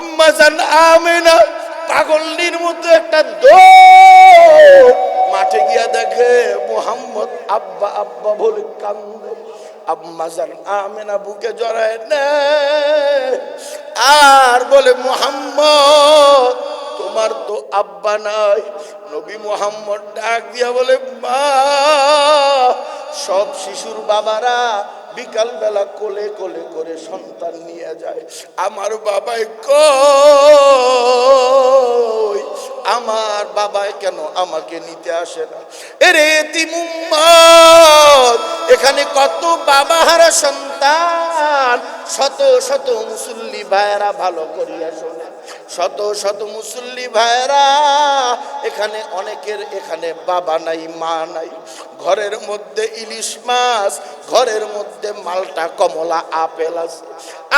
আম্মা জান আমেনা পাগলনির মতো একটা দৌড়, মাঠে গিয়া দেখে মুহাম্মদ আব্বা আব্বা বলে কান্দে। আম্মা জান আমেনা বুকে জড়ায় নেয় আর বলে, মুহাম্মদ তোমার তো আব্বা নাই। নবী মুহাম্মদ ডাক দিয়া বলে, মা, সব শিশুর বাবারা বিকাল বেলা কোলে কোলে করে সন্তান নিয়ে যায়, আমার বাবাই কই? আমার বাবাই কেন আমাকে নিতে আসে না? এরে এতিম উম্মত, এখানে কত বাবাহারা সন্তান। শত শত মুসল্লি ভাইয়েরা ভালো করিয়া শোনে, শত শত মুসল্লি ভাইয়েরা, এখানে অনেকের এখানে বাবা নাই, মা নাই। ঘরের মধ্যে ইলিশ মাছ, ঘরের মধ্যে মালটা কমলা আপেল আছে।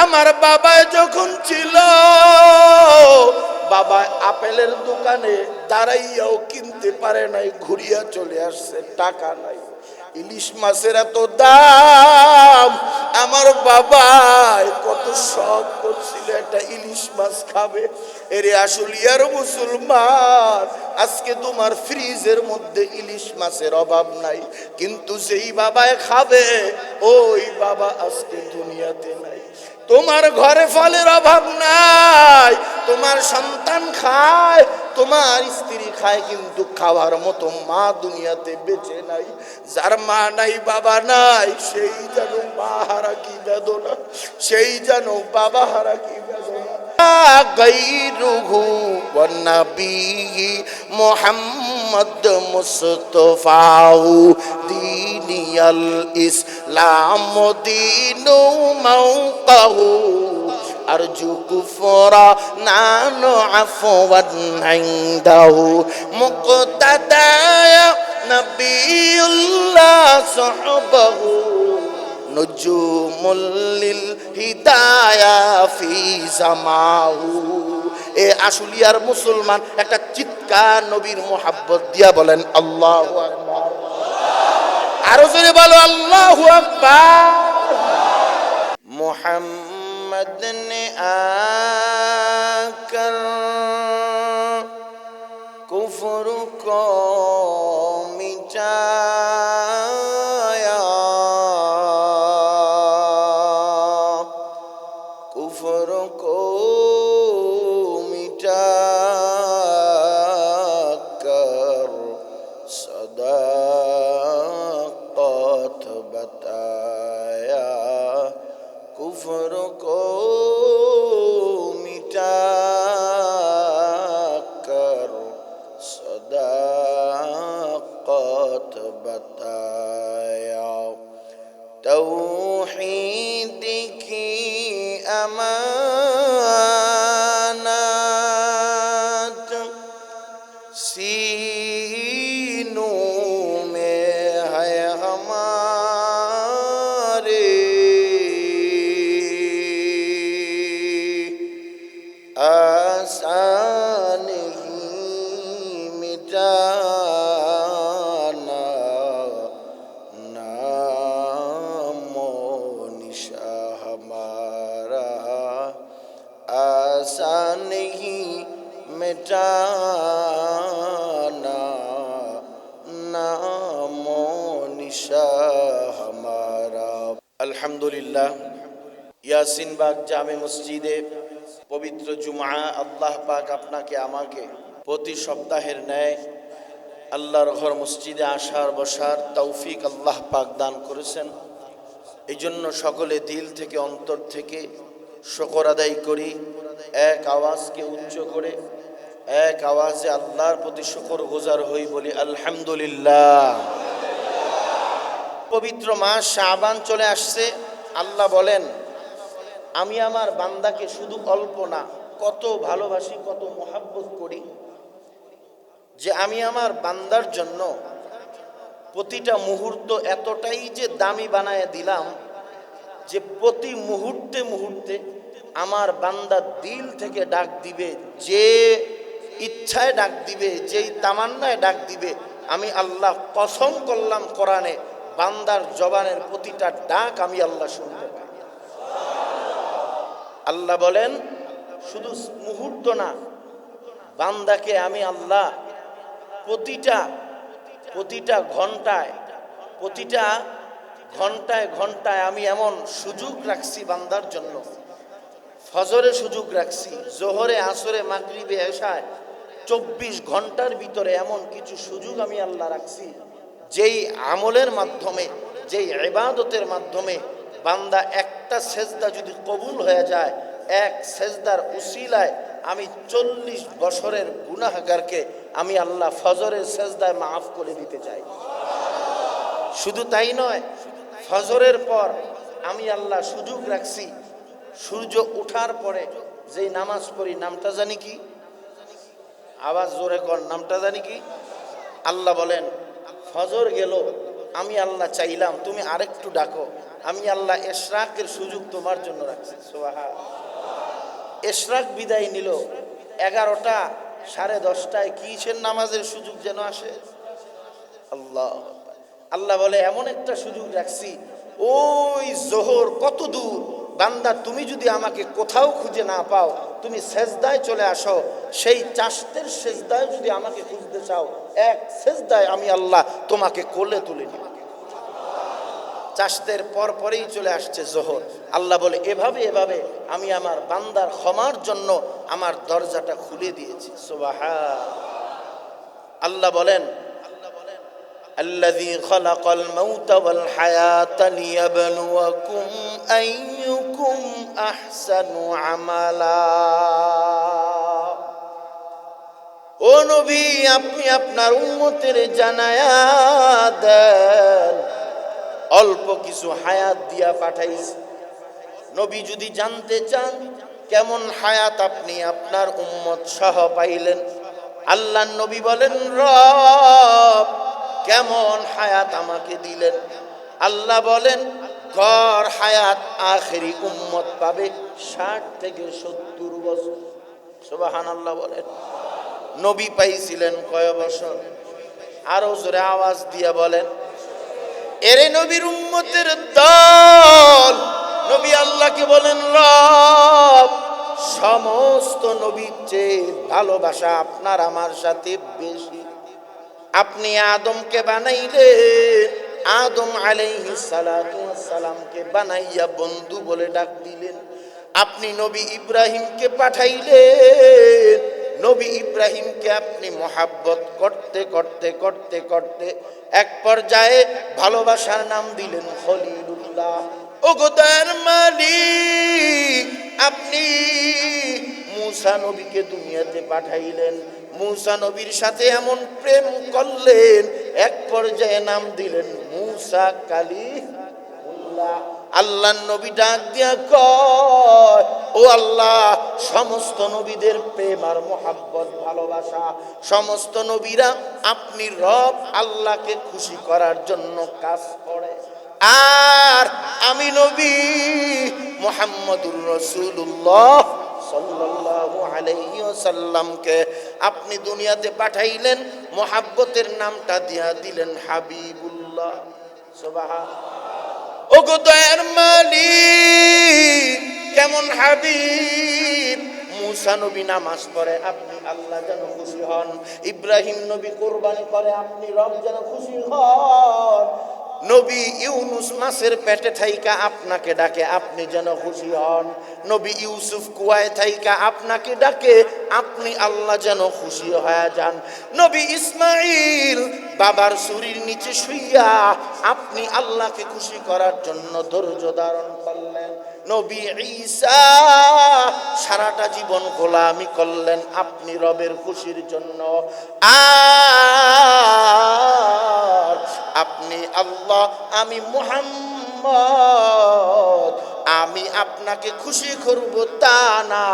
আমার বাবা যখন ছিল, বাবা আপেলের দোকানে দাঁড়াইয়াও কিনতে পারে নাই, ঘুরিয়া চলে আসছে, টাকা নাই। ইলিশ মাছের এত দাম, আমার বাবা কত শখ করছিল একটা ইলিশ মাছ খাবে। এরে আসলিয়ার মুসলমান, আজকে তোমার ফ্রিজের মধ্যে ইলিশ মাছের অভাব নাই, কিন্তু যেই বাবায় খাবে ওই বাবা আজকে দুনিয়াতে নাই। তোমার ঘরে ফলের অভাব নাই, তোমার সন্তান খায়, তোমার স্ত্রী খায়, কিন্তু খাওয়ার মতো মা দুনিয়াতে বেঁচে নাই। যার মা নাই, বাবা নাই, সেই যেন মা হারা কি বেদনা, সেই যেন বাবা হারা কি বেদনা। গায়রুহু ওয়া নবী মুহাম্মদ মুস্তাফাউ দীনিয়াল ইসলাম দীনু মাওকাহু আরজু কুফরা নানু আফওয়ান ইনদাহু মুক্তাদায়া নবিয়ুল্লাহ সাহবাহু নুজুমুল লিল হিদায়া ফি জামাহু। এ আশুলিয়ার মুসলমান একটা চিৎকার নবীর মোহাব্বত দিয়া বলেন আল্লাহু আকবার। আরো জোরে বলো আল্লাহু আকবার। মুহাম্মদ নে আকর কুফর কো মিটায়া, কুফর কো মিটা কর সদাকত বতায়া, কুফর কো মিটা কর সদাকত বতায়া। तौहीद की अमानत सीनों में है हमारे, आसान ही मिटाना नामो निशा हमारा, आसान ही मिटाना नामो निशा हमारा। अल्हम्दुलिल्लाह, ইয়াসিনবাগ জামে মসজিদে পবিত্র জুমা আল্লাহ পাক আপনাকে আমাকে প্রতি সপ্তাহের ন্যায় আল্লাহর ঘর মসজিদে আসার বসার তৌফিক আল্লাহ পাক দান করেছেন। এই জন্য সকলে দিল থেকে অন্তর থেকে শুকর আদায় করি, এক আওয়াজকে উচ্চ করে এক আওয়াজে আল্লাহর প্রতি শুকর গুজার হই, বলি আলহামদুলিল্লাহ। পবিত্র মাস শাবান চলে আসছে। আল্লাহ বলেন, আমি আমার বান্দাকে শুধু অল্প না, কত ভালোবাসি, কত মোহাব্বত করি, যে আমি আমার বান্দার জন্য প্রতিটা মুহূর্ত এতটাই যে দামি বানায় দিলাম যে প্রতি মুহূর্তে মুহূর্তে আমার বান্দা দিল থেকে ডাক দিবে, যে ইচ্ছায় ডাক দিবে, যেই তামান্নায় ডাক দিবে। আমি আল্লাহ কসম করলাম কোরআনে, বান্দার জবানের প্রতিটা ডাক আমি আল্লাহ শুনতে পাই। আল্লাহ বলেন, শুধু মুহূর্ত না, বান্দাকে আমি আল্লাহ প্রতিটা ঘন্টায় আমি এমন সুযোগ রাখছি বান্দার জন্য। ফজরে সুযোগ রাখছি, জোহরে, আসরে, মাগরিবে, এশায়, 24 ঘন্টার ভিতরে এমন কিছু সুযোগ আমি আল্লাহ রাখছি, যেই আমলের মাধ্যমে, যেই ইবাদতের মাধ্যমে বান্দা একটা সেজদা যদি কবুল হয়ে যায়, এক সেজদার উসিলায় আমি 40 বছরের গুনাহগারকে আমি আল্লাহ ফজরের সেজদায় মাফ করে দিতে চাই। শুধু তাই নয়, ফজরের পর আমি আল্লাহ সুযোগ রাখছি, সূর্য ওঠার পরে যেই নামাজ পড়ি, নামটা জানি কি? আওয়াজ জোরে কর, নামটা জানি কি? আল্লাহ বলেন ফজর গেল, আমি আল্লাহ চাইলাম তুমি আরেকটু ডাকো, আমি আল্লাহ ইশরাকের সুযোগ তোমার জন্য রাখছি। সুবহান। ইশরাক বিদায় নিল 11টা 10:30টায়, কিসের নামাজের সুযোগ যেন আসে? আল্লাহ বলে এমন একটা সুযোগ রাখছি, ওই জোহর কত দূর, বান্দা তুমি যদি আমাকে কোথাও খুঁজে না পাও, তুমি সেজদায় চলে আসো, সেই চাষতের সেজদায় যদি আমাকে খুঁজতে চাও, এক সেজদায় আমি আল্লাহ তোমাকে কোলে তুলে নিব। চাষতের পরেই চলে আসছে জোহর। আল্লাহ বলে এভাবে আমি আমার বান্দার ক্ষমার জন্য আমার দরজাটা খুলে দিয়েছি। সুবহান। আল্লাহ বলেন الذي خلق الموت والحياة ليبلوكم أيكم أحسن عملا। ও নবী, আপনি আপনার উম্মতের জানায়া দেন, অল্প কিছু হায়াত দিয়া পাঠাইছি। নবী যদি জানতে চান কেমন হায়াত আপনি আপনার উম্মত সহ পাইলেন, আল্লাহ নবী বলেন রব কেমন হায়াত আমাকে দিলেন। আল্লাহ বলেন গড় হায়াত আখেরি উম্মত পাবে 60 থেকে 70 বছর। সুবহানাল্লাহ বলেন। নবী পাইছিলেন কয় বছর? আরো জোরে আওয়াজ দিয়ে বলেন। এরে নবীর উম্মতের দল, নবী আল্লাহকে বলেন রব সমস্ত নবীর চেয়ে ভালোবাসা আপনার আমার সাথে বেশি। আপনি আদমকে বানাইলেন, আদম আলাইহিস সালাতু ওয়াস সালামকে বানাইয়া বন্ধু বলে ডাক দিলেন। আপনি নবী ইব্রাহিমকে পাঠাইলেন, নবী ইব্রাহিমকে আপনি মহাব্বত করতে করতে করতে করতে এক পর্যায়ে ভালোবাসার নাম দিলেন খলিলুল্লাহ। ও গো দয়ার মালিক, আপনি মূসা নবীকে দুনিয়াতে পাঠাইলেন, মূসা নবীর সাথে এমন প্রেম করলেন, এক পর্যায়ে নাম দিলেন মূসা কালিমুল্লাহ। আল্লাহ নবী ডাক দিয়া কয় ও আল্লাহ, সমস্ত নবীদের প্রেম আর মোহাব্বত ভালোবাসা, সমস্ত নবীরা আপনি রব আল্লাহকে খুশি করার জন্য কাজ করে। আর আমি নবী মুহাম্মদুর রাসূলুল্লাহ সাল্লাল্লাহু আলাইহি ওয়াসাল্লামকে আপনি দুনিয়াতে পাঠাইলেন, মোহাব্বতের নামটা দিয়া দিলেন হাবিবুল্লাহ। সুবহান। ও গো দয়ার মালিক, কেমন হাবিব! মূসা নবী নামাজ পড়ে, আপনি আল্লাহ যেন খুশি হন। ইব্রাহিম নবী কুরবানি করে, আপনি রব যেন খুশি হন। নবী ইউনুস মাছের পেটে থাইকা আপনাকে ডাকে, আপনি যেন খুশি হন। নবী ইউসুফ কুয়ায় থাইকা আপনাকে ডাকে, আপনি আল্লাহ যেন খুশি হয়ে যান। নবী ইসমাইল বাবার ছুরির নিচে শুইয়া আপনি আল্লাহকে খুশি করার জন্য ধৈর্য ধারণ করলেন। নবী ঈসা সারাটা জীবন গোলামি করলেন আপনি রবের খুশির জন্য। আর আপনি আল্লাহ, আমি মুহাম্মদ, আমি আপনাকে খুশি করব তা না,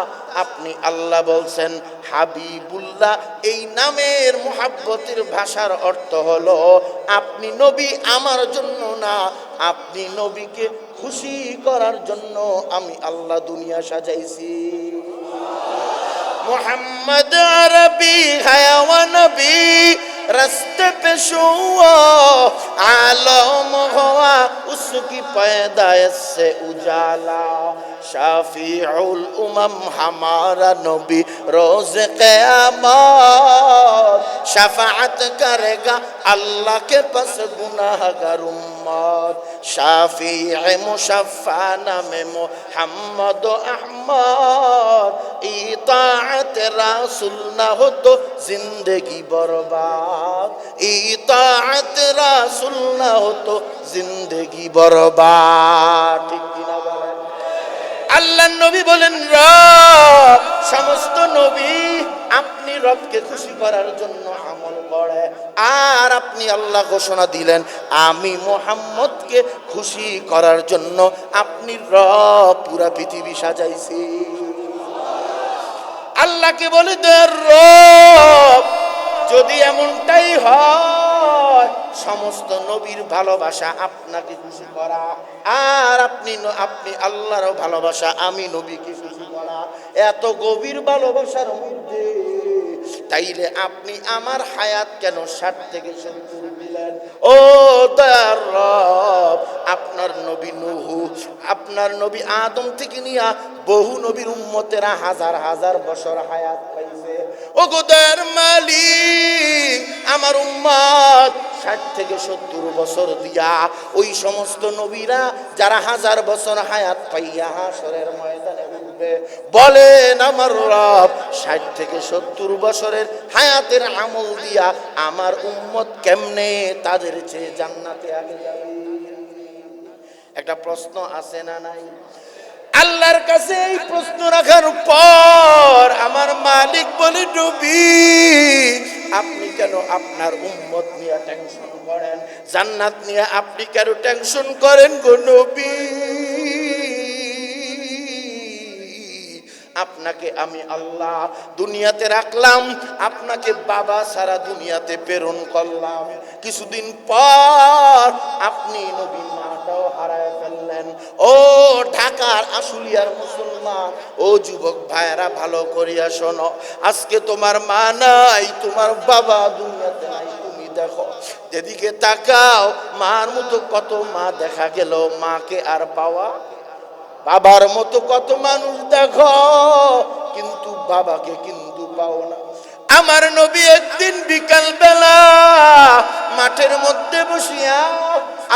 আপনি আল্লাহ বলছেন হাবিবুল্লাহ। এই নামের মুহাব্বতের ভাষার অর্থ হলো আপনি নবী আমার জন্য না, আপনি নবীকে খুশি করার জন্য আমি আল্লাহ দুনিয়া সাজাইছি। মুহাম্মদ আরবি হায়া ওয়া নবী रस्ते पे शुआ आलम हुआ उसकी पैदाइश से उजाला शाफीउल उमम हमारा नबी रोज क़यामत शफाअत करेगा अल्लाह के पास गुनाहगार उम्मत शाफीए मुशफ़्फ़ा नामे मोहम्मद अहमद इताअत रसूल ना हो तो जिंदगी बर्बाद इताअत रसूल ना हो तो जिंदगी बर्बाद ठीक की ना বলেন আল্লাহ নবী বলেন রব সমস্ত নবী আপনি রবকে খুশি করার জন্য আমল করে আর আপনি আল্লাহ ঘোষণা দিলেন আমি মুহাম্মদকে খুশি করার জন্য আপনি রব পুরা পৃথিবী সাজাইছি আল্লাহকে বলে দে রব যদি এমনটাই হয় সমস্ত নবীর ভালোবাসা আপনাকে খুশি করা আর আপনি আল্লাহর ভালোবাসা আমি নবীকে খুশি করা এত গভীর ভালোবাসার মধ্যে তাইলে আপনি আমার হায়াত কেন 60 থেকে 70 দিলেন ও দয়ার রব আপনার নবী নূহ আপনার নবী আদম থেকে নিয়া বহু নবীর উম্মতেরা হাজার হাজার বছর হায়াত পাইছে ও গো দয়ার মালিক আমার উম্মত 60 থেকে 70 বছর দিয়া ওই সমস্ত নবীরা যারা হাজার বছর হায়াত পাইয়া হাশরের ময়দানে উঠবে বলেন আমার রব 60 থেকে 70 বছরের হায়াতের আমল দিয়া আমার উম্মত কেমনে তাদের চেয়ে জান্নাতে আগে যাবে একটা প্রশ্ন আছে না নাই আল্লাহর কাছে এই প্রশ্ন রাখার পর আমার মালিক বলে নবী আপনি কেন আপনার উম্মত নিয়ে টেনশন করেন জান্নাত নিয়ে আপনি কেন টেনশন করেন গো নবী আপনাকে আমি আল্লাহ দুনিয়াতে রাখলাম আপনাকে বাবা সারা দুনিয়াতে প্রেরণ করলাম কিছুদিন পর আপনি নবী মাটাও হারায় ফেললেন ও ঢাকার আশুলিয়ার মুসলমান ও যুবক ভাইরা ভালো করিয়া শোনো আজকে তোমার মা নাই তোমার বাবা দুনিয়াতে নাই তুমি দেখো যেদিকে তাকাও মার মতো কত মা দেখা গেল মাকে আর পাওয়া বাবার মতো কত মানুষ দেখো কিন্তু বাবাকে কিন্তু পাও না আমার নবী একদিন বিকাল বেলা মাঠের মধ্যে বসিয়া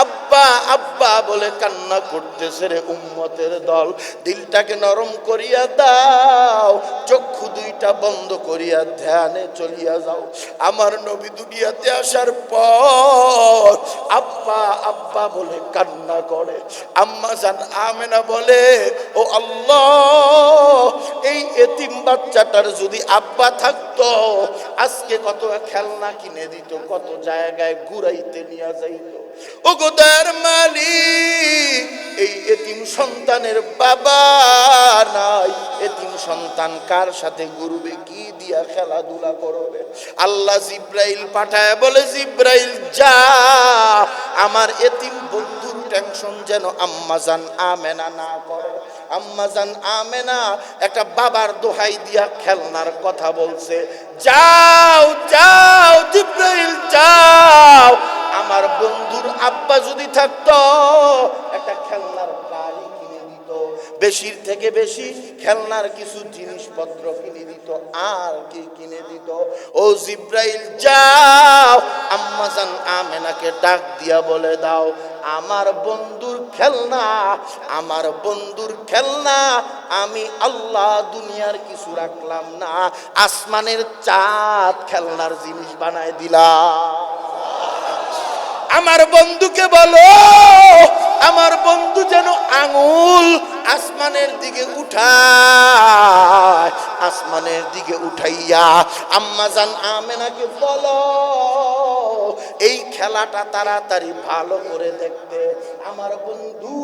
আব্বা আব্বা বলে কান্না করতেছে রে উম্মতের দল দিলটাকে নরম করিয়া দাও চক্ষু দুইটা বন্ধ করিয়া ধ্যানে চলিয়া যাও আমার নবী দুনিয়াতে আসার পর আব্বা আব্বা বলে কান্না করে আম্মা জান আমেনা বলে ও আল্লাহ এই এতিম বাচ্চাটার যদি আব্বা থাকতো আজকে কত খেলনা কিনে দিত কত জায়গায় ঘুরাইতে নিয়ে যাইত ও গোদার মালিক এই এতিম সন্তানের বাবা নাই এতিম সন্তান কার সাথে ঘুরবে কি দিয়া খেলাধুলা করবে আল্লাহ জিব্রাইল পাঠায় বলে জিব্রাইল যা আমার এতিম বন্ধুর টেনশন যেন আম্মাজান আমেনা না করে আম্মাজান আমেনা একটা বাবার দোহাই দিয়া খেলনার কথা বলছে যাও যাও জিব্রাইল যাও আমার বন্ধুর আব্বা যদি থাকতো একটা খেলনার গাড়ি কিনে দিত বেশির থেকে বেশি খেলনার কিছু জিনিসপত্র কিনে দিত আর কি কিনে দিত ও জিব্রাইল যাও আম্মাজান আমেনাকে ডাক দিয়া বলে দাও আমার বন্ধুর খেলনা আমি আল্লাহ দুনিয়ার কিছু রাখলাম না আসমানের চাঁদ খেলনার জিনিস বানায় দিলাম আমার বন্ধুকে বলো আমার বন্ধু যেন আঙুল আসমানের দিকে উঠায় আসমানের দিকে উঠাইয়া আম্মাজান আমেনাকে বলো এই খেলাটা তাড়াতাড়ি ভালো করে দেখতে আমার বন্ধু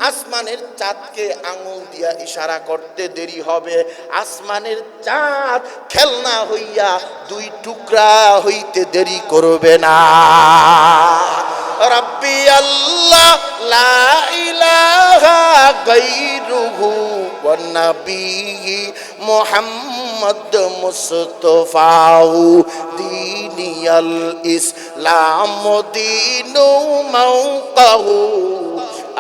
আসমানের চাঁদকে আঙুল দিয়া ইশারা করতে দেরি হবে আসমানের চাঁদ খেলনা হইয়া দুই টুকরা হইতে দেরি করবে না রাব্বি আল্লাহ লা ইলাহা গায়রুহু ওয়া নবী মুহাম্মদ মুস্তাফাউ দীনিয়াল ইসলাম দীনু মাওকাহু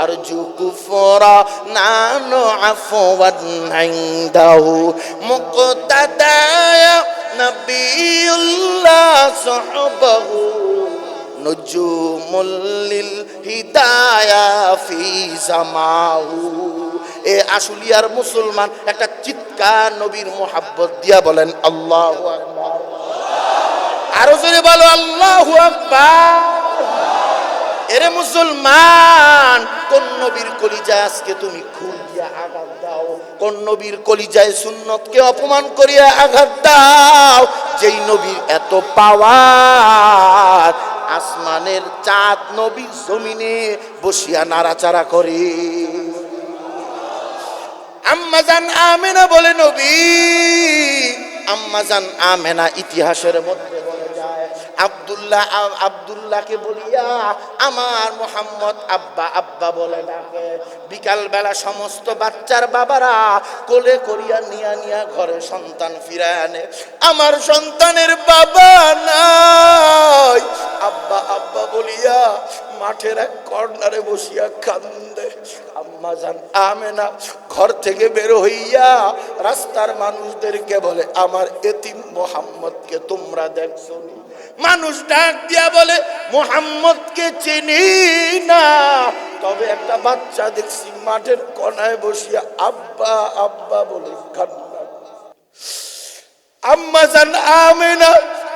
আরজু কুফরা নানু আফওয়ান ইনদাহু মুক্তাদায়া নবিয়ুল্লাহ সাহাবাহু নুজুমুল লিল হিদায়া ফি জামাহু। এ আশুলিয়ার মুসলমান একটা চিৎকার নবীর মোহাব্বত দিয়া বলেন আল্লাহু আকবার। আরো জোরে বলো আল্লাহু আকবার। এরে মুসলমান, কোন নবীর কলিজায় আজকে তুমি খুন দিয়া আঘাত দাও? কোন নবীর কলিজায় সুন্নতকে অপমান করিয়া আঘাত দাও? যেই নবীর এত পাওয়ার, আসমানের চাঁদ নবী জমিনে বসিয়া নাড়াচাড়া করে। আম্মাজান আমেনা বলে নবী, আম্মাজান আমেনা ইতিহাসের মধ্যে বলে যায় আব্দুল্লাহকে বলিয়া আমার মোহাম্মদ আব্বা আব্বা বলে ডাকে। বিকাল বেলা সমস্ত বাচ্চার বাবারা কোলে করিয়া নিয়া ঘরে সন্তান ফিরায় আনে। আমার সন্তানের বাবা নাই, আব্বা আব্বা বলিয়া মাঠের এক কর্নারে বসিয়া কান্দে। আম্মাজান আমেনা ঘর থেকে বের হইয়া রাস্তার মানুষদেরকে বলে, আমার এতিম মোহাম্মদকে তোমরা দেখছো? মানুষ ডাক দিয়া বলে, মোহাম্মদকে চিনি না, তবে একটা বাচ্চা দেখছি মাঠের কোনায় বসিয়া আব্বা আব্বা বলে কান্না। আম্মাজান আমেনা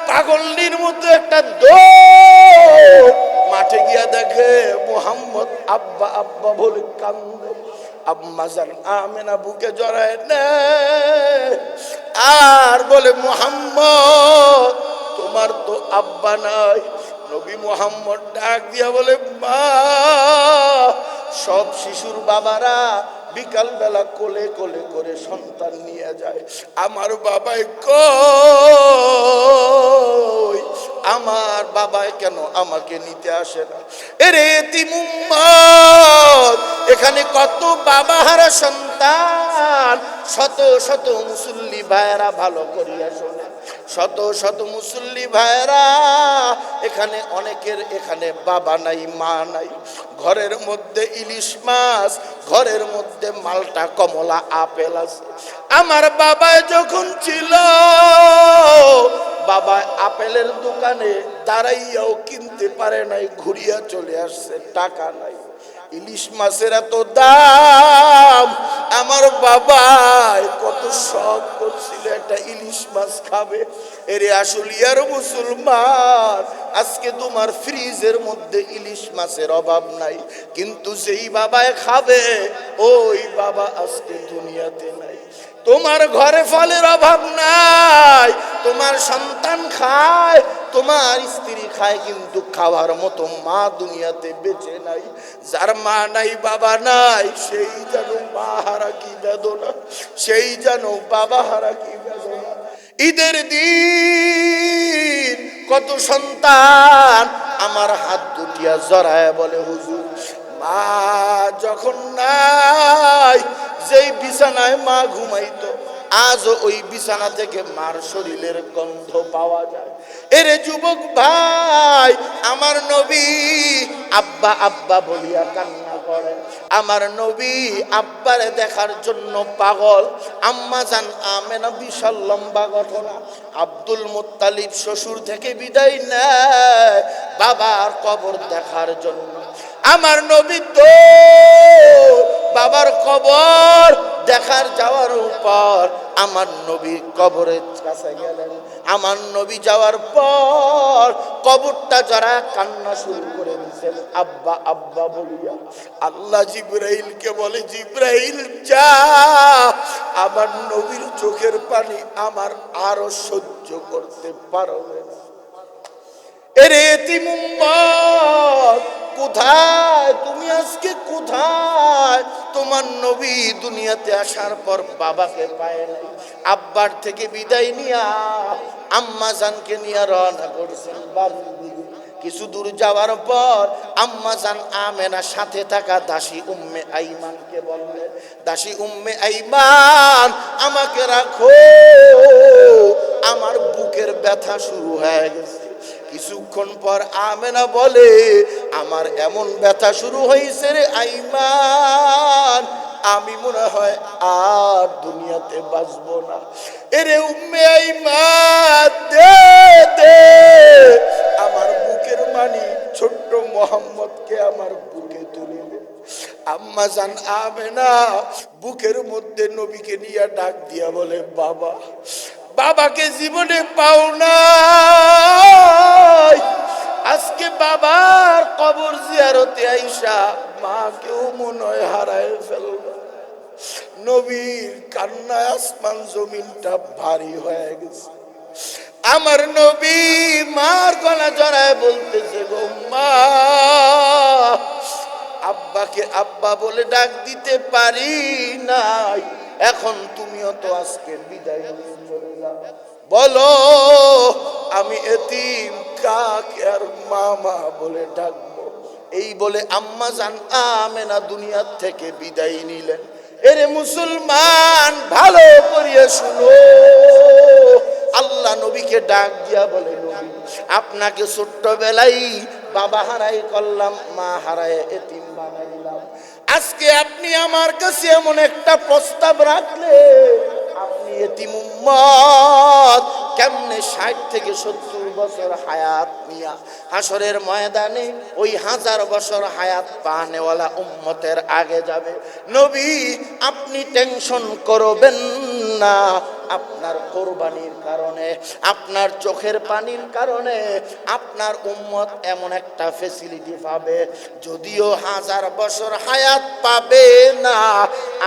পাগলের মতো একটা দৌড় মাঠে গিয়া দেখে মোহাম্মদ আব্বা আব্বা বলে কান্দে। আম্মাজান আমেনা বুকে জড়ায় নেয় আর বলে, মোহাম্মদ তোমার তো আব্বা নাই। নবী মোহাম্মদ ডাক দিয়া বলে, মা, সব শিশুর বাবারা বিকাল বেলা কোলে কোলে করে সন্তান নিয়ে যায়, আমার বাবাই কই? আমার বাবাই কেন আমাকে নিতে আসে না? এরে এতিম উম্মত, এখানে কত বাবাহারা সন্তান। শত শত মুসল্লি ভাইয়েরা ভালো করিয়া শোনে, শত শত মুসল্লি ভাইয়েরা, এখানে অনেকের এখানে বাবা নাই মা নাই। ঘরের মধ্যে ইলিশ মাছ, ঘরের মধ্যে মালটা কমলা আপেল আছে। আমার বাবা যখন ছিল, বাবা আপেলের দোকানে দাঁড়াইয়াও কিনতে পারে নাই, ঘুরিয়া চলে আসছে, টাকা নাই। ইলিশ মাছের এত দাম, আমার বাবা কত শখ করছিল একটা ইলিশ মাছ খাবে। এরে আশুলিয়ার মুসলমান, আজকে তোমার ফ্রিজের মধ্যে ইলিশ মাছের অভাব নাই, কিন্তু যেই বাবায় খাবে ওই বাবা আজকে দুনিয়াতে নাই। তোমার ঘরে ফলের অভাব নাই, তোমার সন্তান খায়, তোমার স্ত্রী খায়, কিন্তু খাওয়ার মতো মা দুনিয়াতে বেঁচে নাই। যার মা নাই বাবা নাই, সেই যেন মা হারা কি বেদনা, সেই যেন বাবা হারা কি বেদনা। ঈদের দিন কত সন্তান আমার হাত দুটিয়া জড়ায় বলে, হুজুর মা যখন নাই, যেই বিছানায় মা ঘুমাইতো, আজও ওই বিছানা থেকে মার শরীরের গন্ধ পাওয়া যায়। এরে যুবক ভাই, আমার নবী আব্বা আব্বা বলিয়া কান্না করে। আমার নবী আব্বারে দেখার জন্য পাগল। আম্মাজান আমেনা বিশাল লম্বা ঘটনা। আব্দুল মুত্তালিব শ্বশুর থেকে বিদায় নেয় বাবার কবর দেখার জন্য। আমার নবী তো বাবার কবর দেখার যাওয়ার পর আমার নবী কবরের কাছে গেলেন। আমার নবী যাওয়ার পর কবরটা যারা কান্না শুরু করে দিয়েছেন আব্বা আব্বা বলিয়া। আল্লাহ জিবরাইলকে বলে, জিবরাইল যা, আমার নবীর চোখের পানি আমার আরো সহ্য করতে পারবে না। এরে এতিম উম্মত, কোথায় তুমি আজকে, কোথায়? তোমার নবী দুনিয়াতে আসার পর বাবাকে পায় নাই, আব্বার থেকে বিদায় নিয়া আম্মা জানকে নিয়ে রওনা করছেন বাড়ির দিকে। কিছু দূর যাওয়ার পর আম্মা জান আমেনা সাথে থাকা দাসী উম্মে আইমানকে বললেন, দাসী উম্মে আইমান, আমাকে রাখো, আমার বুকের ব্যথা শুরু হয়ে গেছে। কিছুক্ষণ পর আমেনা বলে, আমার এমন ব্যথা শুরু হয়েছে রে আইমান, আমি মনে হয় আর দুনিয়াতে বাঁচবো না। এরে উম্মে আইমান, দে দে আমার বুকের মানি ছোট্ট মোহাম্মদকে আমার বুকে তুলে দে। আম্মা জান আমেনা বুকের মধ্যে নবীকে নিয়ে ডাক দিয়া বলে, বাবা, বাবাকে জীবনে পাও না, আজকে বাবার কবর জিয়ারতে আইসা মাকেও মনে হয় হারায় ফেলল। নবীর কান্নায় আসমান জমিনটা ভারী হয়ে গেছে। আমার নবী মার গলা জড়ায় বলতেছে, গো মা, আব্বাকে আব্বা বলে ডাক দিতে পারি নাই, এখন তুমিও তো আজকে বিদায় নিয়ে চলে যাও, বলো আমি এতিম, কাকে আর মামা বলে ডাকবো? এই বলে আম্মা জান আমেনা দুনিয়া থেকে বিদায় নিলেন। এরে মুসলমান, ভালো করিয়া শুনো, আল্লাহ নবীকে ডাক দিয়া বলে, নবী, আপনাকে ছোট্টবেলায় বাবা হারাই করলাম, মা হারায় এতিম বানাইলাম, আজকে আপনি আমার কাছে এমন একটা প্রস্তাব রাখলে, আপনি এতিম উম্মত কেমনে 60 থেকে 70 বছর হায়াত নিয়া হাসরের ময়দানে ওই 1000 বছর হায়াত পানেওয়ালা উম্মতের আগে যাবে? নবী, আপনি টেনশন করবেন না, আপনার কোরবানির কারণে, আপনার চোখের পানির কারণে আপনার উম্মত এমন একটা ফ্যাসিলিটি পাবে, যদিও 1000 বছর হায়াত পাবে না,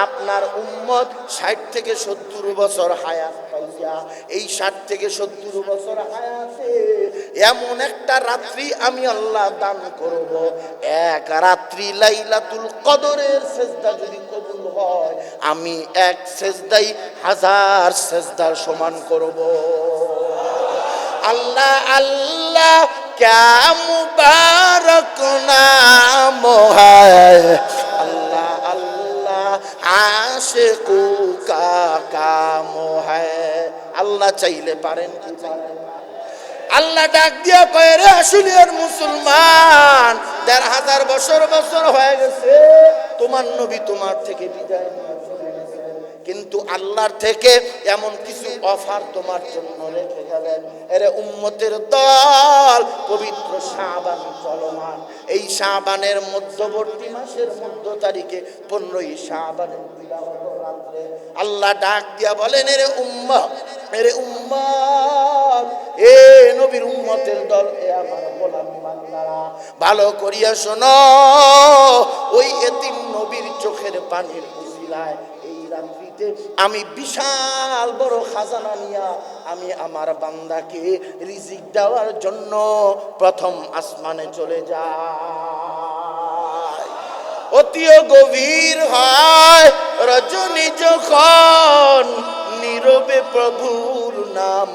আপনার উম্মত 60 থেকে 70 বছর হায়াত পাইয়া এই 60 থেকে 70 বছর হায়াতে এমন একটা রাত্রি আমি আল্লাহ দান করব, এক রাত্রি লাইলাতুল কদরের সেজদা যদি কবুল হয়, আমি এক সেজদাই 1000 সেজদার সমান করব। আল্লাহ আল্লাহ ক্যা মুবারক নাম হ্যায়, আল্লাহ আল্লাহ আশিকু কা কাম হ্যায়। আল্লাহ চাইলে পারেন কি পারেন? আল্লাহ ডাক দিয়া কয়, রে আসলিয়ার মুসলমান, 1500 বছর হয়ে গেছে তোমার নবী তোমার থেকে বিদায় নিয়ে চলে গেছে, কিন্তু আল্লাহর থেকে এমন কিছু অফার তোমার জন্য রেখে গেলেন। এরে উম্মতের দল, পবিত্র শাবান চলমান, এই শাবানের মধ্যবর্তী মাসের মধ্য তারিখে 15ই শাবানের দিবাগত রাত্রে আল্লাহ ডাক দিয়া বলেন, এরে উম্মত, এরে উম্মত, এ নবীর উম্মতের দল, এ আমার গোলাম বান্দারা, ভালো করিয়া শোনো, ওই এতিম নবীর চোখের পানির উসিলায় এই রাত্রিতে আমি বিশাল বড় খাজানা নিয়া আমি আমার বান্দাকে রিজিক দেওয়ার জন্য প্রথম আসমানে চলে যাই। অতিও গভীর হয় রজনী যখন, নীরবে প্রভুর নাম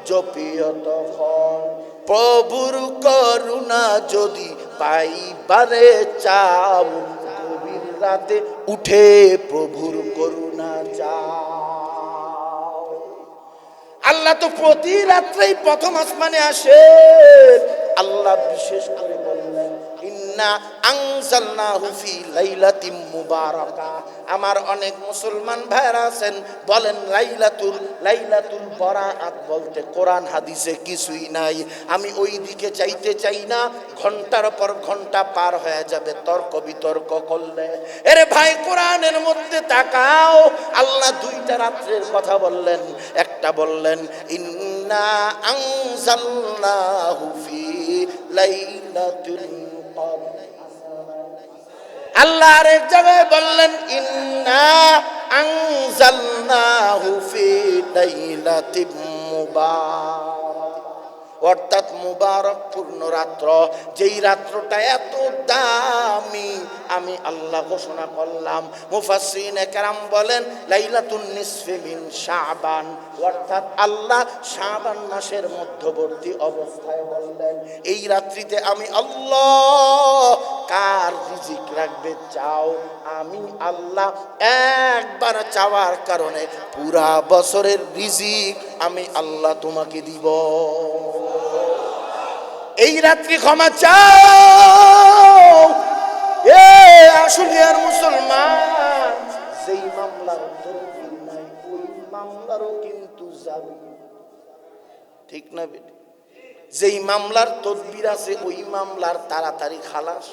জপিও তখন, প্রভুর করুণা যদি পাইবারে চাও, গভীর রাতে উঠে প্রভুর করুণা চাও। আল্লাহ তো প্রতি রাত্রেই প্রথম আসমানে আসে। আল্লাহ বিশেষ করে বললেন, ইন্না আনজালনাহু ফি লাইলাতিম মুবারাকা। আমার অনেক মুসলমান ভাইরা আছেন, বলেন লাইলাতুল বারাআত বলতে কোরআন হাদিসে কিছুই নাই। আমি ওই দিকে চাইতে চাই না, ঘন্টার পর ঘন্টা পার হয়ে যাবে তর্ক বিতর্ক করলে। এরে ভাই, কোরআনের মধ্যে তাকাও, আল্লাহ 2টা রাত্রের কথা বললেন। একটা বললেন ইন্না আনজালনাহু ফি লাইলাতুল কদর, আল্লাহ আরেক জায়গায় বললেন ইন্না আনজালনাহু ফি লাইলাতিম মুবারাকা। অর্থাৎ মুবারক পূর্ণ রাত্র, যেই রাত্রটা এত দামি আমি আল্লাহ ঘোষণা করলাম। মুফাসসিরিনে কেরাম বলেন লাইলাতুন নিসফি মিন শাবান, অর্থাৎ আল্লাহ শাবান মাসের মধ্যবর্তী অবস্থায় বললেন এই রাত্রিতে আমি আল্লাহ কার রিজিক রাখবে চাও, আমি আল্লাহ একবার চাওয়ার কারণে পুরা বছরের রিজিক আমি আল্লাহ তোমাকে দিব। এই রাত্রি ক্ষমা চাও। এ আসলিয়ার মুসলমান, যেই মামলার তদবির নাই ওই মামলারও কিন্তু যাবে, ঠিক না বেটি? যেই মামলার তদবির আছে ওই মামলার তাড়াতাড়ি খালাস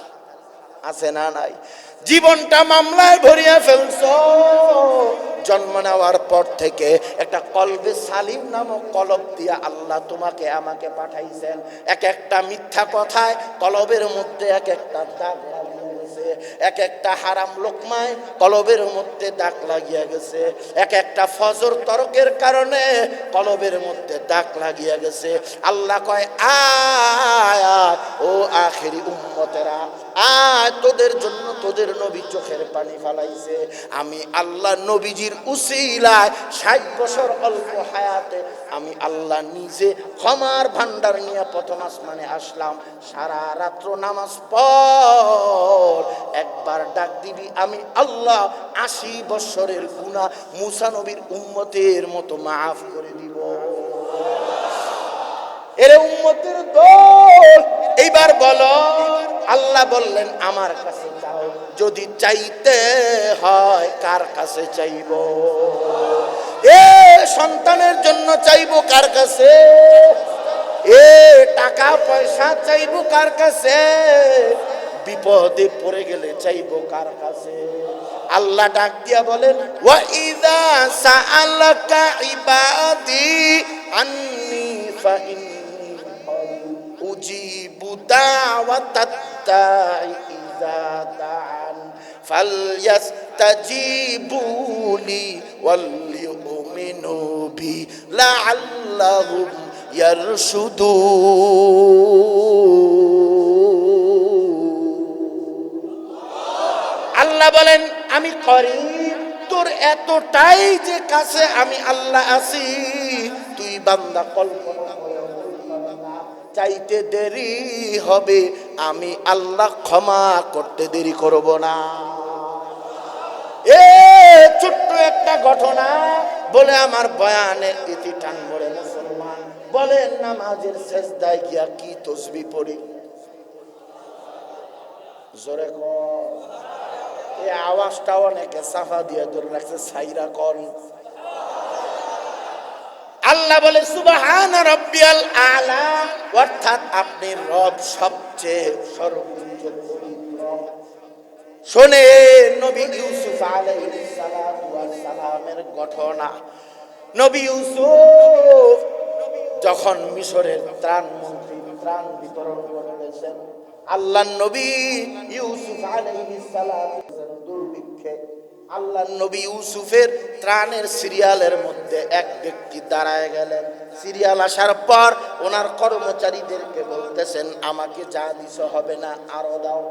আছে না নাই? জীবনটা মামলায় ভরিয়া ফেলছো। জন্ম নেওয়ার পর থেকে একটা কলবে সালিম নামক কলব দিয়া আল্লাহ তোমাকে আমাকে পাঠাইছেন। এক একটা মিথ্যা কথায় কলবের মধ্যে এক একটা দাগ লাগিয়ে গেছে, এক একটা হারাম লোকমায় কলবের মধ্যে দাগ লাগিয়ে গেছে, এক একটা ফজর তরকের কারণে কলবের মধ্যে দাগ লাগিয়ে গেছে। আল্লাহ কয় আয় ও আখেরি উম্মতেরা, আয় তোদের জন্য তোদের নবী চোখের পানি ফালাইছে। আমি আল্লাহ নবীজির উসিলায় 60 বছর অল্প হায়াতে আমি আল্লাহ নিজে ক্ষমার ভান্ডার নিয়ে প্রথম আসমানে আসলাম। সারা রাত্র নামাজ পড়, একবার ডাক দিবি আমি আল্লাহ 80 বছরের গুনাহ মুসা নবীর উম্মতের মতো মাফ করে দিব। এরে উম্মতের দল, এইবার বলো আল্লাহ বললেন আমার কাছে চাও। যদি চাইতে হয় কার কাছে চাইব? এ সন্তানের জন্য চাইব কার কাছে? এ টাকা পয়সা চাইব কার কাছে? বিপদে পড়ে গেলে চাইব কার কাছে? আল্লাহ ডাক দিয়া বলেন ওয়া ইযা সাআলাকা ইবাদি আন্নী ফাইন্নী উজিবু দাওয়াতাত দাঈ ইযা দাআন ফালইস্তাজিবুলি ওয়ালইউমিনু বি লাআল্লাহুম ইয়ারশুদুন। আল্লাহ বলেন আমি করিম, তোর এতটাই যে কাছে আমি আল্লাহ আছি তুই বান্দা কল্পনা চাইতে দেরি হবে, আমি আল্লাহ ক্ষমা করতে দেরি করব না। এ ছোট্ট একটা ঘটনা বলে আমার বয়ানের ইতি টানবো রে মুসলমান। বলেন নামাজের সেজদায় গিয়া কি তসবিহ পড়ি? জোরে কর। এই আওয়াজটা অনেকে সাফা দিয়ে ধরে রাখছে, সাইরা কর। আল্লাহ বলে সুবহান রাব্বিয়াল আলা, অর্থাৎ আপনি রব সবচেয়ে সর্বোচ্চ পবিত্র। শুনে নবী ইউসুফ আলাইহিস সালাতু ওয়াস সালামের ঘটনা। নবী ইউসুফ যখন মিশরের ত্রাণ মন্ত্রী ত্রাণ বিতরণ করতেছেন, আল্লাহর নবী ইউসুফ আলাইহিস সালাম দুর্ভিক্ষে আল্লাহ নবী ইউসুফের ত্রাণের সিরিয়ালের মধ্যে এক ব্যক্তি দাঁড়ায় গেলেন। সিরিয়াল আসার পর ওনার কর্মচারীদেরকে বলতেছেন আমাকে যা দিছ হবে না, আরো দাও।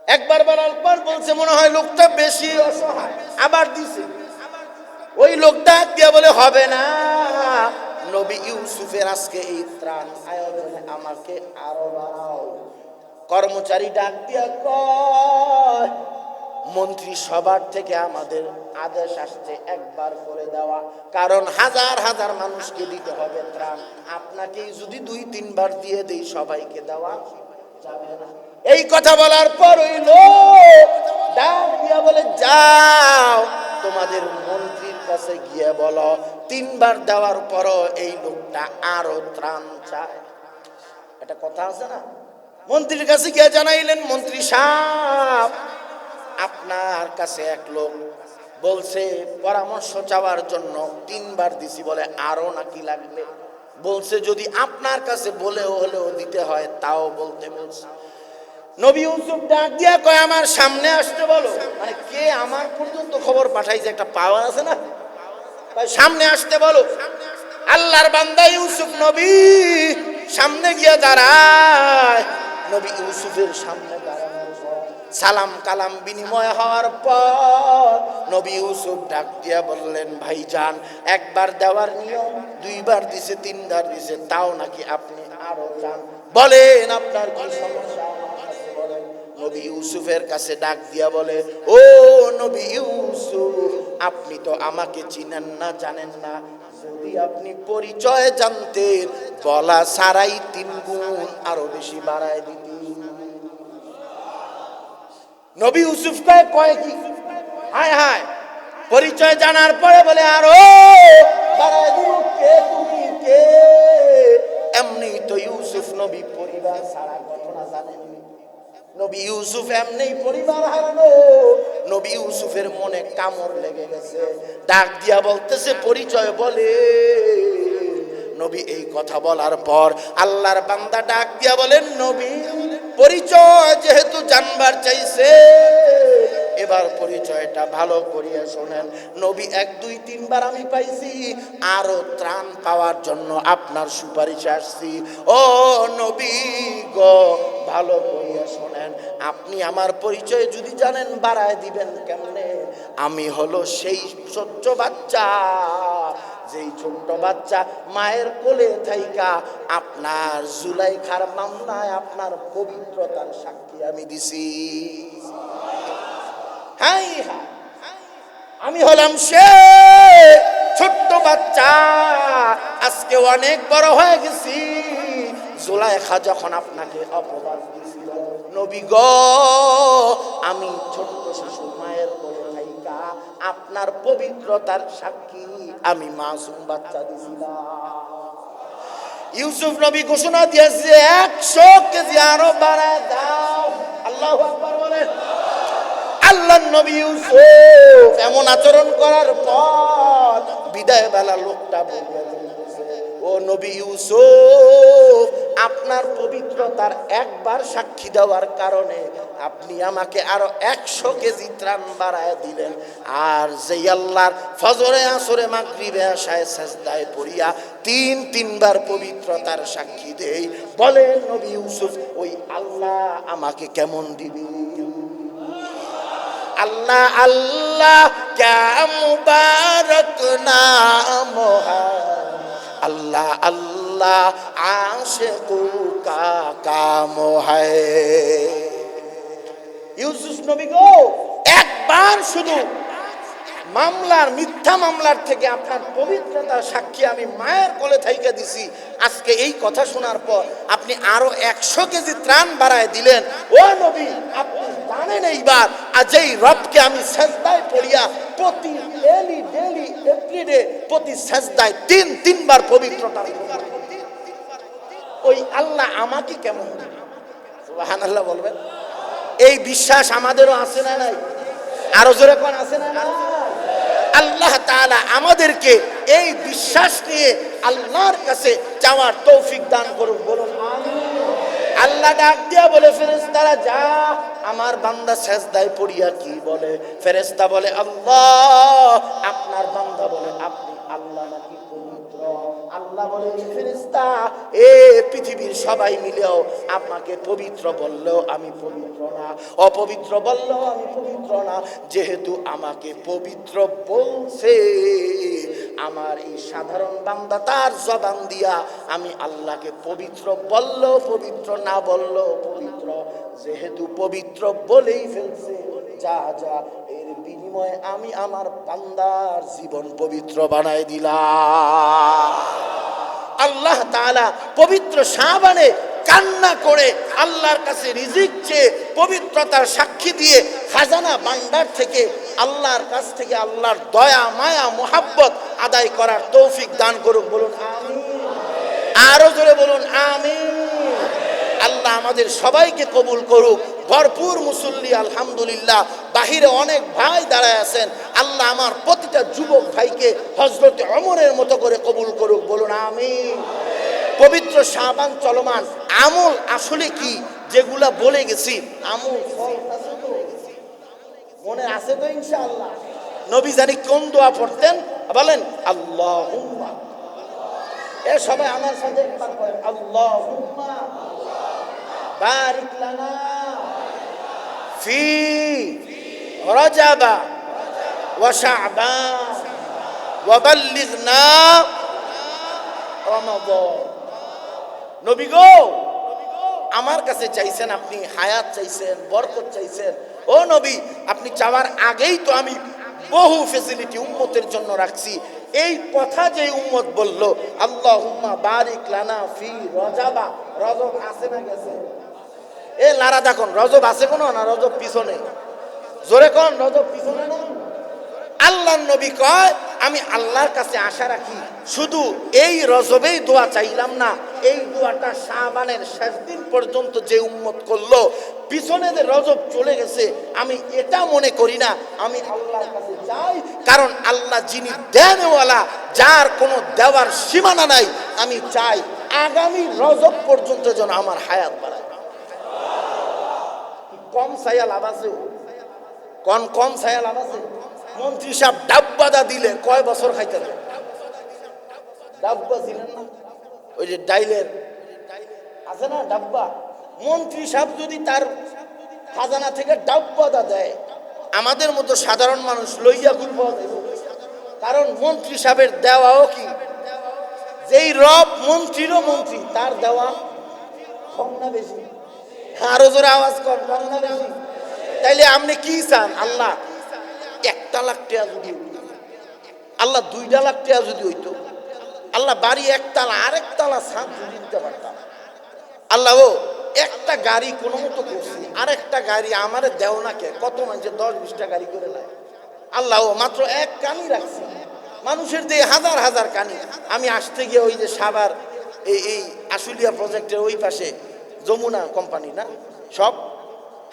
একবার বলার পর বলছে মনে হয় লোকটা বেশি অসহায়, আবার দিছে। ওই লোকটা দিয়া বলে হবে না, নবী ইউসুফের আজকে এই ত্রাণ আয়োজনে আমাকে আরো বাড়াও। কর্মচারী ডাক দিয়া কয় মন্ত্রী সবার থেকে আমাদের আদেশ আসছে একবার করে দেওয়া, কারণ হাজার হাজার মানুষকে দিতে হবে ত্রাণ। আপনাকে যদি 2-3 বার দিয়ে দেই সবাইকে দেওয়া যাবে না। এই কথা বলার পর ওই লোক ডাক দিয়া বলে যাও তোমাদের মন্ত্রীর কাছে গিয়ে বলো 3 বার দেওয়ার পরও এই লোকটা আরো ত্রাণ চায়। এটা কথা আছে না? মন্ত্রীর কাছে গিয়ে জানাইলেন মন্ত্রী সাহেব আপনার কাছে এক লোক বলছে পরামর্শ চাওয়ার জন্য 3 বার দিছি, বলে আরো নাকি লাগবে। বলছে যদি আপনার কাছে বলেও হলেও দিতে হয় তাও বলতে বলছে। নবী ইউসুফ ডাক দিয়া কয় আমার সামনে আসতে বলো। মানে কে আমার পর্যন্ত খবর পাঠাইছে, একটা পাওয়ার আছে না, সামনে আসতে বলো। আল্লাহর বান্দা ইউসুফ নবী সামনে গিয়ে দাঁড়ায়। নবী ইউসুফের সামনে দাঁড়ানোর পর সালাম কালাম বিনিময় হওয়ার পর নবী ইউসুফ ডাক দিয়া বললেন, ভাইজান, একবার দেওয়ার নিয়ম, দুইবার দিছে, তিনবার দিছে, তাও নাকি আপনি আরো চান? বলেন আপনার কি সমস্যা? নবী ইউসুফের কাছে ডাক দিয়া বলে, ও নবী ইউসুফ, আপনি তো আমাকে চিনেন না, জানেন না। যদি আপনি পরিচয় জানতেন, বলা সারাই 3 গুণ আরো বেশি বাড়ায় দিতেন। নবী ইউসুফ কয় কি? হায় হায়, পরিচয় জানার পরে বলে আরো বাড়ায় দিব। কে তুমি? কে? এমনি তো ইউসুফ নবী পরিবার সারা ঘটনা জানেন। নবী ইউসুফ এমনি পরিবার হারানো। নবী ইউসুফের মনে কামড় লেগে গেছে। ডাক দিয়া বলতেছে, পরিচয় বলে। নবী এই কথা বলার পর আল্লাহর বান্দা ডাক দিয়া বলেন, নবী পরিচয় যেহেতু জানবার চাইছে, এবার পরিচয়টা ভালো করিয়া শোনেন। নবী 1, 2, 3 বার আমি পাইছি, আরো ত্রাণ পাওয়ার জন্য আপনার সুপারিশে আসছি। ও নবী গো, ভালো করিয়া শোনেন। আপনি আমার পরিচয় যদি জানেন, বাড়ায় দিবেন কেমনে? আমি হলো সেই ছোট্ট বাচ্চা, যেই ছোট্ট বাচ্চা মায়ের কোলে থাইকা আপনার জুলাইখার মামলায় আপনার পবিত্রতার সাক্ষী আমি দিছি। হাই হাই, আমি হলাম সে ছোট্ট বাচ্চা, আজকে অনেক বড় হয়ে গেছি। জুলাইখা যখন আপনাকে অপবাদ দিছিল, নবী গো, আমি ছোট্ট শিশু মায়ের কোলে থাইকা আপনার পবিত্রতার সাক্ষী আমি মাসুম বাচ্চা দিছিলাম। ইউসুফ নবী ঘোষণা দিয়েছে, 100 কেজি আরো বাড়ায় দাও। আল্লাহু আকবার বলেন। আল্লাহ নবী ইউসুফ এমন আচরণ করার পর বিদায় বেলা লোকটা বলে, ও নবী ইউসুফ, আপনার পবিত্রতার একবার সাক্ষী দেওয়ার কারণে আপনি আমাকে আরো 100 কেজি ত্রাণ বাড়ায় দিলেন। আর যে আল্লাহর ফজরে, আসরে, মাগরিবে, এশায় সাজদায় পড়িয়া 3 বার পবিত্রতার সাক্ষী দেই, বলেন নবী ইউসুফ, ওই আল্লাহ আমাকে কেমন দিবে? আল্লাহ আল্লাহ ক্যা মুবারক নাম হ্যায়, আল্লাহ আল্লাহ আশিকু কা কাম হ্যায়। ইউসুফ নবী গো, একবার শুধু মামলার, মিথ্যা মামলার থেকে আপনার পবিত্রতার সাক্ষী আমি মায়ের কোলে থাইকা দিছি। আজকে এই কথা শোনার পর আপনি আরো 100 কেজি ত্রাণ বাড়ায় দিলেন। ও নবী, আপনি জানেন এইবার আজ এই রবকে আমি সাজদায় পড়িয়া প্রতি ডেলি এভরিডে প্রতি সাজদায় 3 বার পবিত্রতা, ওই আল্লাহ আমাকে কেমন দিবে? সুবহানাল্লাহ বলবেন। এই বিশ্বাস আমাদেরও আছে না নাই? আরো জোরে কোন আছে না নাই? আল্লাহ তাআলা আমাদেরকে এই বিশ্বাস নিয়ে আল্লাহর কাছে যাওয়ার তৌফিক দান করুন, বলুন আমিন। আল্লাহ ডাক দিয়া বলে, ফেরেশতারা যা, আমার বান্দা সেজদায় পড়িয়া কি বলে? ফেরেশতা বলে আল্লাহ, আপনার বান্দা বলে আপনি আল্লাহ নাকি পবিত্র? আল্লাহ বলে, ফেরেশতা, এ পৃথিবীর সবাই মিলেও আমাকে পবিত্র বললেও আমি পবিত্র না, অপবিত্র বললেও আমি পবিত্র না। যেহেতু আমাকে পবিত্র বলছে, আমার এই সাধারণ বান্দা তার জবান দিয়া আমি আল্লাহকে পবিত্র বললেও পবিত্র, না বললেও পবিত্র। যেহেতু পবিত্র বলেই ফেলছে, যা যা, এর বিনিময়ে আমি আমার বান্দার জীবন পবিত্র বানাই দিলাম। আল্লাহ তাআলা পবিত্র শাবানে কান্না করে আল্লাহর কাছে রিজিক চেয়ে পবিত্রতার সাক্ষী দিয়ে খাজানা ভান্ডার থেকে আল্লাহর কাছ থেকে আল্লাহর দয়া, মায়া, মোহাব্বত আদায় করার তৌফিক দান করুক, বলুন আমিন। আরো জোরে বলুন আমিন। আল্লাহ আমাদের সবাইকে কবুল করুক। ভরপুর মুসল্লি আলহামদুলিল্লাহ, বাহিরে অনেক ভাই দাঁড়ায় আছেন। আল্লাহ আমার প্রতিটা যুবক ভাইকে হযরত ওমরের মতো করে কবুল করুক, বলুন আমিন। পবিত্র শাবান চলমান, আমল আসলে কি যেগুলা বলে গেছি, আমল মনে আছে তো ইনশাআল্লাহ? নবী জানি কোন দোয়া পড়তেন, বলেন আল্লাহুম্মা এ সবাই আমার সাথে একবার করেন, আল্লাহুম্মা বারিক লানা ফি রজাবা ওয়া শাবান ওয়া বাল্লিগনা রমাদান। নবী গো, আমার কাছে চাইছেন, আপনি হায়াত চাইছেন, বরকত চাইছেন। ও নবী, আপনি চাওয়ার আগেই তো আমি বহু ফ্যাসিলিটি উম্মতের জন্য রাখছি। এই কথা যে উম্মত বলল, আল্লাহুম্মা বারিক লানা ফি রজাবা, রজব আছে না গেছে? এ লারা দেখুন, রজব আছে কোনো না? রজব পিছনে, জোরে কোন, রজব পিছনে না? আল্লাহর নবী কয়, আমি আল্লাহর কাছে আশা রাখি শুধু এই রজবেই দোয়া চাইলাম না, এই দোয়াটা শাবানের শেষ দিন পর্যন্ত যে উম্মত করলো, পিছনে যে রজব চলে গেছে আমি এটা মনে করি না। আমি আল্লাহর কাছে চাই, কারণ আল্লাহ যিনি দেনওয়ালা, যার কোনো দেওয়ার সীমানা নাই, আমি চাই আগামী রজব পর্যন্ত যেন আমার হায়াত বাড়ায়। কম ছায়া লাভ আছে? কম ছায়া লাভ আছে? মন্ত্রী সাহেব ডাব্বাদা দিলে কয় বছর খাইতে হবে? ডাব্বা ছিলেন না, ওই যে ডাইলের আছে না ডাব্বা, মন্ত্রী সাহেব যদি তার খাজানা থেকে ডাব্বাদা দেয়, আমাদের মতো সাধারণ মানুষ লইয়া ঘুরব। কারণ মন্ত্রী সাহেবের দেওয়াও কি, যেই রব মন্ত্রীরও মন্ত্রী, তার দেওয়া কম না বেশি? আরো জোরে আওয়াজ কর, কম না বেশি? তাইলে আপনি কি চান? আল্লাহ 1 লাখ টাকা যদি হইতো, আল্লাহ 2 লাখ টাকা যদি হইতো, আল্লাহ বাড়ি 1 তালা, আরেক তালা ছাদ যদি দিতে পারতাম, আল্লাহ ও একটা গাড়ি কোনো মতো করছি, আরেকটা গাড়ি আমারে দেও না কে? কত মানুষে 10-20টা গাড়ি করে নেয়, আল্লাহ ও মাত্র 1 কানি রাখছি, মানুষের দিয়ে হাজার হাজার কানি। আমি আসতে গিয়ে ওই যে সাভার এই আশুলিয়া প্রজেক্টের ওই পাশে যমুনা কোম্পানি না সব,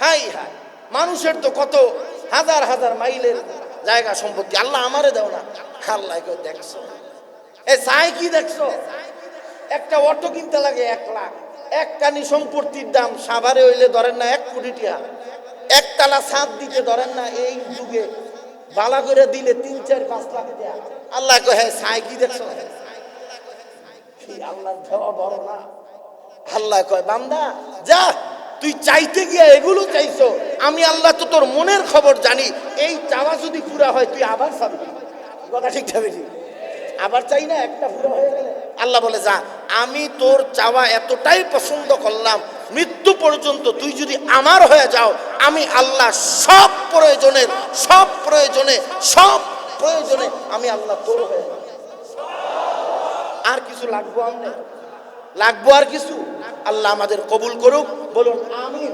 হাই হাই, মানুষের তো কত হাজার হাজার মাইলের জায়গা সম্পত্তি, আল্লাহ আমারে দেও না। আল্লাহ দেখছো এ চাই কি দেখছো? একটা অটো কিনতে লাগে 1 লাখ, 1 কানি সম্পত্তির দাম সাভারে হইলে ধরেন না 1 কোটি টাকা, 1 তালা ছাদ দিতে ধরেন না এই যুগে বালা করে দিলে 3-4-5 লাখ টাকা। আল্লাহ কয় হ্যাঁ চাই কি দেখছো? আল্লাহ দেওয়া বড় না? আল্লাহ কয় বান্দা যা, তুই চাইতে গিয়ে এগুলো চাইছো, আমি আল্লাহ তো তোর মনের খবর জানি, এই চাওয়া যদি পুরা হয় তুই আবার চাবি। কথা ঠিক যাবে? আবার চাই না, একটা পুরো হয়ে গেলে আল্লাহ বলে যা, আমি তোর চাওয়া এতটাই পছন্দ করলাম, মৃত্যু পর্যন্ত তুই যদি আমার হয়ে যাও, আমি আল্লাহ সব প্রয়োজনে আমি আল্লাহ তোর হয়ে যাবো। আর কিছু লাগবো? লাগবো আর কিছু? আল্লাহ আমাদের কবুল করুক, বলুন আমিন।